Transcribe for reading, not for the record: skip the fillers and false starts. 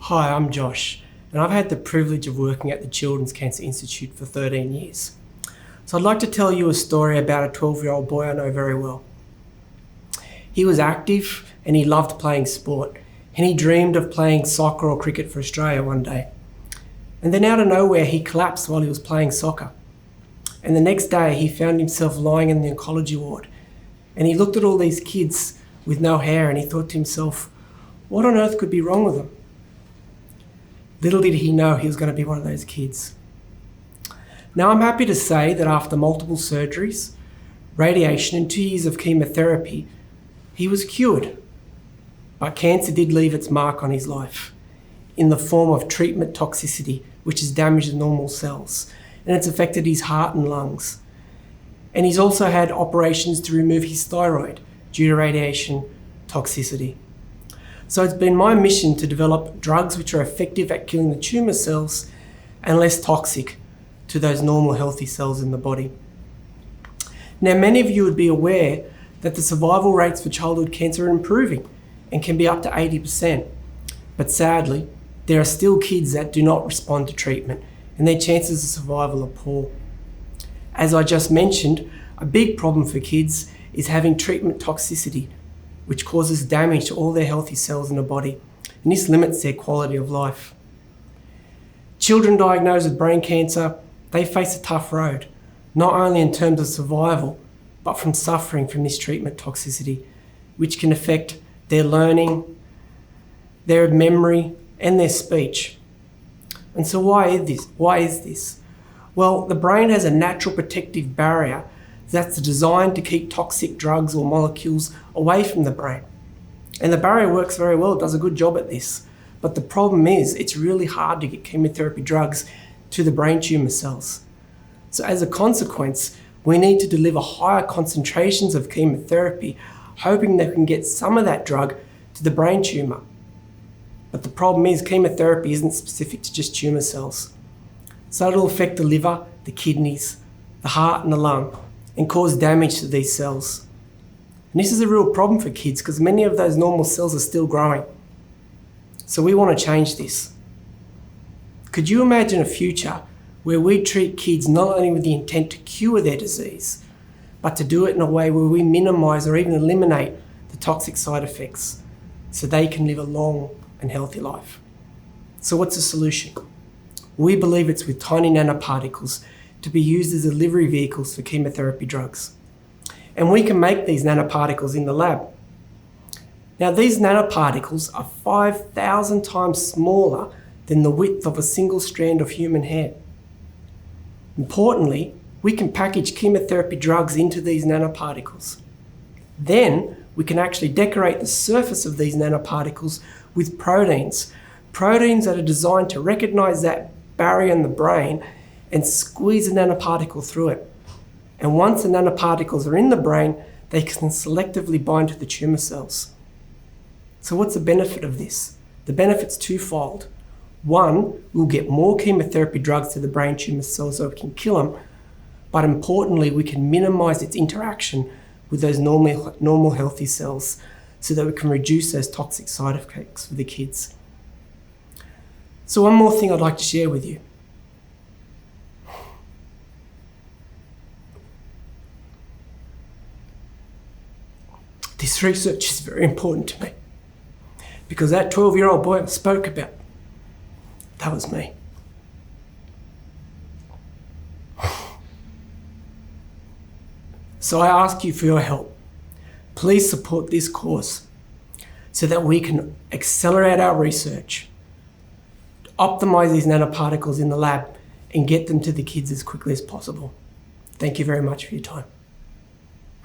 Hi, I'm Josh, and I've had the privilege of working at the Children's Cancer Institute for 13 years. So I'd like to tell you a story about a 12-year-old boy I know very well. He was active and he loved playing sport, and he dreamed of playing soccer or cricket for Australia one day. And then out of nowhere, he collapsed while he was playing soccer. And the next day, he found himself lying in the oncology ward. And he looked at all these kids with no hair and he thought to himself, what on earth could be wrong with them? Little did he know he was going to be one of those kids. Now, I'm happy to say that after multiple surgeries, radiation and 2 years of chemotherapy, he was cured. But cancer did leave its mark on his life in the form of treatment toxicity, which has damaged normal cells, and it's affected his heart and lungs. And he's also had operations to remove his thyroid due to radiation toxicity. So it's been my mission to develop drugs which are effective at killing the tumour cells and less toxic to those normal healthy cells in the body. Now, many of you would be aware that the survival rates for childhood cancer are improving and can be up to 80%. But sadly, there are still kids that do not respond to treatment and their chances of survival are poor. As I just mentioned, a big problem for kids is having treatment toxicity, which causes damage to all their healthy cells in the body, and this limits their quality of life. Children diagnosed with brain cancer, they face a tough road, not only in terms of survival, but from suffering from this treatment toxicity, which can affect their learning, their memory, and their speech. And so why is this? Well, the brain has a natural protective barrier that's designed to keep toxic drugs or molecules away from the brain. And the barrier works very well, it does a good job at this. But the problem is, it's really hard to get chemotherapy drugs to the brain tumour cells. So as a consequence, we need to deliver higher concentrations of chemotherapy, hoping that we can get some of that drug to the brain tumour. But the problem is, chemotherapy isn't specific to just tumour cells. So it'll affect the liver, the kidneys, the heart and the lung, and cause damage to these cells. And this is a real problem for kids because many of those normal cells are still growing. So we want to change this. Could you imagine a future where we treat kids not only with the intent to cure their disease, but to do it in a way where we minimise or even eliminate the toxic side effects so they can live a long and healthy life? So what's the solution? We believe it's with tiny nanoparticles to be used as delivery vehicles for chemotherapy drugs. And we can make these nanoparticles in the lab. Now, these nanoparticles are 5,000 times smaller than the width of a single strand of human hair. Importantly, we can package chemotherapy drugs into these nanoparticles. Then we can actually decorate the surface of these nanoparticles with proteins that are designed to recognize that barrier in the brain and squeeze a nanoparticle through it. And once the nanoparticles are in the brain, they can selectively bind to the tumour cells. So what's the benefit of this? The benefit's twofold. One, we'll get more chemotherapy drugs to the brain tumour cells so we can kill them, but importantly, we can minimise its interaction with those normal healthy cells so that we can reduce those toxic side effects for the kids. So one more thing I'd like to share with you. This research is very important to me because that 12-year-old boy I spoke about, that was me. So I ask you for your help. Please support this course so that we can accelerate our research, optimize these nanoparticles in the lab, and get them to the kids as quickly as possible. Thank you very much for your time.